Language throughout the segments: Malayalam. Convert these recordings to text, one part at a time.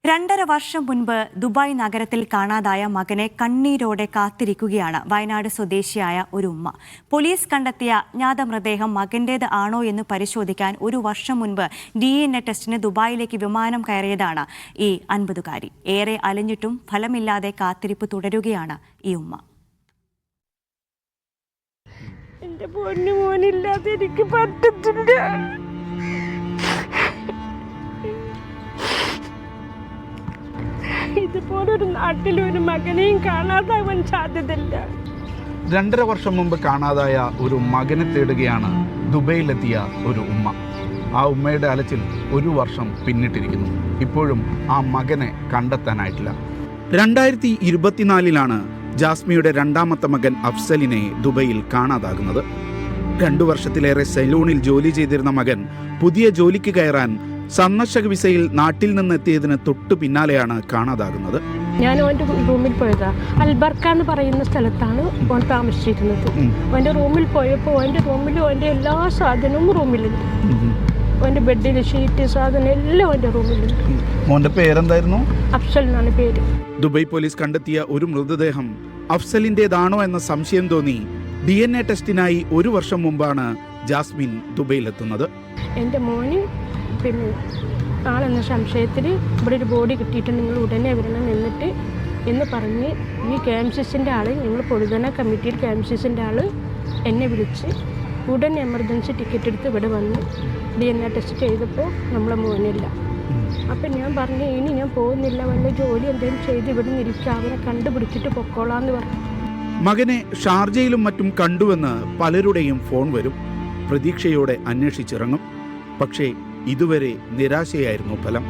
2.5 വർഷം മുൻപ് ദുബായ് നഗരത്തിൽ കാണാതായ മകനെ കണ്ണീരോടെ കാത്തിരിക്കുകയാണ് വയനാട് സ്വദേശിയായ ഒരു ഉമ്മ. പോലീസ് കണ്ടെത്തിയ അജ്ഞാത മൃതദേഹം മകന്റേത് ആണോ എന്ന് പരിശോധിക്കാൻ 1 വർഷം മുൻപ് DNA ടെസ്റ്റിന് ദുബായിലേക്ക് വിമാനം കയറിയതാണ് ഈ 50കാരി. ഏറെ അലഞ്ഞിട്ടും ഫലമില്ലാതെ കാത്തിരിപ്പ് തുടരുകയാണ് ഈ ഉമ്മ. എന്റെ പൊന്നു മോനില്ലാതെ എനിക്ക് പറ്റത്തില്ല. ഇതുപോലൊരു നാട്ടിലൊരു മകനെയും കാണാതാവാൻ സാധ്യതയില്ല. 2.5 വർഷം മുമ്പ് കാണാതായ ഒരു മകനെ തേടുകയാണ് ദുബൈയിലെത്തിയ ഒരു ഉമ്മ. ആ ഉമ്മയുടെ അലച്ചിൽ 1 വർഷം പിന്നിട്ടിരിക്കുന്നു. ഇപ്പോഴും ആ മകനെ കണ്ടെത്താനായിട്ടില്ല. 2024 ജാസ്മിയുടെ രണ്ടാമത്തെ മകൻ അഫ്സലിനെ ദുബൈയിൽ കാണാതാകുന്നത്. 2 വർഷത്തിലേറെ സലൂണിൽ ജോലി ചെയ്തിരുന്ന മകൻ പുതിയ ജോലിക്ക് കയറാൻ സന്ദർശക വിസയിൽ നാട്ടിൽ നിന്നെത്തിയതിന് തൊട്ടു പിന്നാലെയാണ് കാണാതാകുന്നത്. ഞാൻ ഓൻ്റെ റൂമിൽ പോയതാ. അൽബർക്ക എന്ന് പറയുന്ന സ്ഥലത്താണ് ഓൻ താമസിച്ചിരുന്നത്. ഓൻ്റെ റൂമിൽ പോയപ്പോൾ ഓൻ്റെ റൂമിൽ ഓൻ്റെ എല്ലാ സാധനവും റൂമിലുണ്ട്. ഓൻ്റെ ബെഡിൽ ഷീറ്റ് സാധനം എല്ലാം ഓൻ്റെ റൂമിലുണ്ട്. മോൻ്റെ പേരെന്തായിരുന്നു? അഫ്സൽ എന്നാണ് പേര്. ദുബൈ പോലീസ് കണ്ടെത്തിയ ഒരു മൃതദേഹം അഫ്സലിൻ്റെതാണോ എന്ന സംശയം തോന്നി DNA ടെസ്റ്റിനായി 1 വർഷം മുമ്പാണ് ജാസ്മിൻ ദുബൈയിലെത്തുന്നത്. എൻ്റെ മോന് പിന്നെ ആളെന്ന സംശയത്തിൽ ഇവിടെ ഒരു ബോഡി കിട്ടിയിട്ട് നിങ്ങൾ ഉടനെ വരണം എന്നിട്ട് എന്ന് പറഞ്ഞ് ഈ KMCCൻ്റെ ആൾ, ഞങ്ങൾ പൊടുതന കമ്മിറ്റിയിൽ KMCCൻ്റെ ആൾ എന്നെ വിളിച്ച് ഉടനെ എമർജൻസി ടിക്കറ്റ് എടുത്ത് ഇവിടെ വന്ന് DNA ടെസ്റ്റ് ചെയ്തപ്പോൾ നമ്മളെ മോനില്ല. അപ്പം ഞാൻ പറഞ്ഞു ഇനി ഞാൻ പോകുന്നില്ല, വല്ല ജോലി എന്തെങ്കിലും ചെയ്ത് ഇവിടെ നിൽക്കുക, അവനെ കണ്ടുപിടിച്ചിട്ട് പൊക്കോളാന്ന് പറഞ്ഞു. മകനെ ഷാർജയിലും മറ്റും കണ്ടുവെന്ന് പലരുടെയും ഫോൺ വരും. പ്രതീക്ഷയോടെ അന്വേഷിച്ചിറങ്ങും. പക്ഷേ ഇതുവരെ നിരാശയായിരുന്നു ഫലം.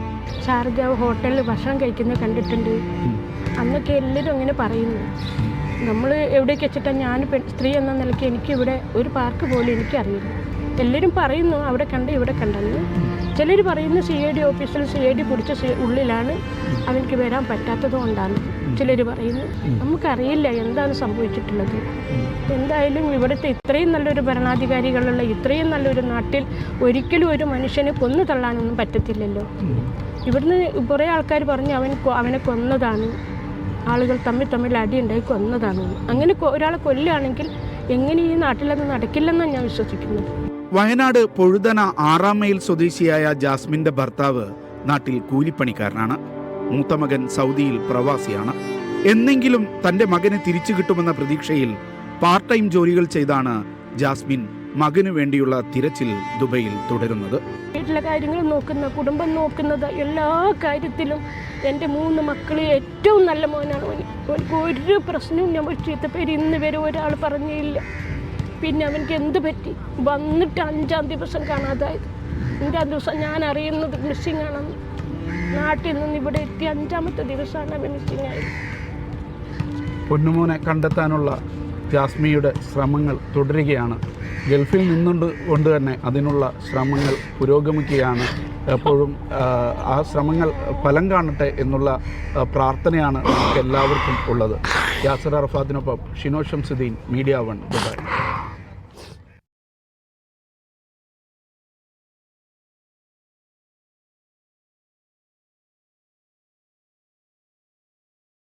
ഷാർജ ഹോട്ടലിൽ ഭക്ഷണം കഴിക്കുന്നത് കണ്ടിട്ടുണ്ട്. അന്നൊക്കെ എല്ലാവരും അങ്ങനെ പറയുന്നു. നമ്മൾ എവിടേക്ക് വെച്ചിട്ടാണ് ഞാൻ സ്ത്രീ എന്ന നിലയ്ക്ക് എനിക്കിവിടെ ഒരു പാർക്ക് പോലും എനിക്കറിയില്ല. എല്ലാവരും പറയുന്നു അവിടെ കണ്ട് ഇവിടെ കണ്ടെന്ന്. ചിലർ പറയുന്നു CID ഓഫീസിൽ CID പിടിച്ച ഉള്ളിലാണ് അവർക്ക് വരാൻ പറ്റാത്തത് കൊണ്ടാണ് ചിലർ പറയുന്നു. നമുക്കറിയില്ല എന്താണ് സംഭവിച്ചിട്ടുള്ളത്. എന്തായാലും ഇവിടുത്തെ ഇത്രയും നല്ലൊരു ഭരണാധികാരികളുള്ള ഇത്രയും നല്ലൊരു നാട്ടിൽ ഒരിക്കലും ഒരു മനുഷ്യനെ കൊന്നു തള്ളാനൊന്നും പറ്റത്തില്ലല്ലോ. ഇവിടുന്ന് കുറേ ആൾക്കാർ പറഞ്ഞ് അവനെ കൊന്നതാണ്, ആളുകൾ തമ്മിൽ അടിയുണ്ടായി കൊന്നതാണ്. അങ്ങനെ ഒരാളെ കൊല്ലുകയാണെങ്കിൽ എങ്ങനെ ഈ നാട്ടിലത് നടക്കില്ലെന്നാണ് ഞാൻ വിശ്വസിക്കുന്നത്. വയനാട് പൊഴുതന 6 മൈൽ സ്വദേശിയായ ജാസ്മിന്റെ ഭർത്താവ് നാട്ടിൽ കൂലിപ്പണിക്കാരനാണ്. മൂത്ത മകൻ സൗദിയിൽ പ്രവാസിയാണ്. എന്നെങ്കിലും തന്റെ മകനെ തിരിച്ചു കിട്ടുമെന്ന പ്രതീക്ഷയിൽ പാർട്ട് ടൈം ജോലികൾ ചെയ്താണ് ജാസ്മിൻ മകനു വേണ്ടിയുള്ള തിരച്ചിൽ ദുബൈയിൽ തുടരുന്നത്. വീട്ടിലെ കാര്യങ്ങൾ നോക്കുന്ന, കുടുംബം നോക്കുന്നത്, എല്ലാ കാര്യത്തിലും എൻ്റെ 3 മക്കൾ ഏറ്റവും നല്ല മോനാണ്. അവർക്ക് ഒരു പ്രശ്നവും ഞാൻ ചീത്ത പേര് ഇന്ന് വരെ ഒരാൾ പറഞ്ഞില്ല. പിന്നെ അവനക്ക് എന്ത് പറ്റി വന്നിട്ട് 5-ാം ദിവസം കാണാതായത്. 5-ാം ദിവസം ഞാൻ അറിയുന്നത് മിസ്സിങ് ആണെന്ന്. നാട്ടിൽ നിന്ന് ഇവിടെ എത്തി 5-ാമത്തെ ദിവസമാണ് അവൻ മിസ്സിങ് ആയത്. പൊന്നുമോനെ കണ്ടെത്താനുള്ള ജാസ്മിയുടെ ശ്രമങ്ങൾ തുടരുകയാണ്. ഗൾഫിൽ നിന്നുകൊണ്ട് തന്നെ അതിനുള്ള ശ്രമങ്ങൾ പുരോഗമിക്കുകയാണ്. എപ്പോഴും ആ ശ്രമങ്ങൾ ഫലം കാണട്ടെ എന്നുള്ള പ്രാർത്ഥനയാണ് നമുക്ക് എല്ലാവർക്കും ഉള്ളത്. യാസർ അറഫാത്തിനൊപ്പം ഷിനോ ഷംസുദ്ദീൻ, മീഡിയ 1 ദുബായ്.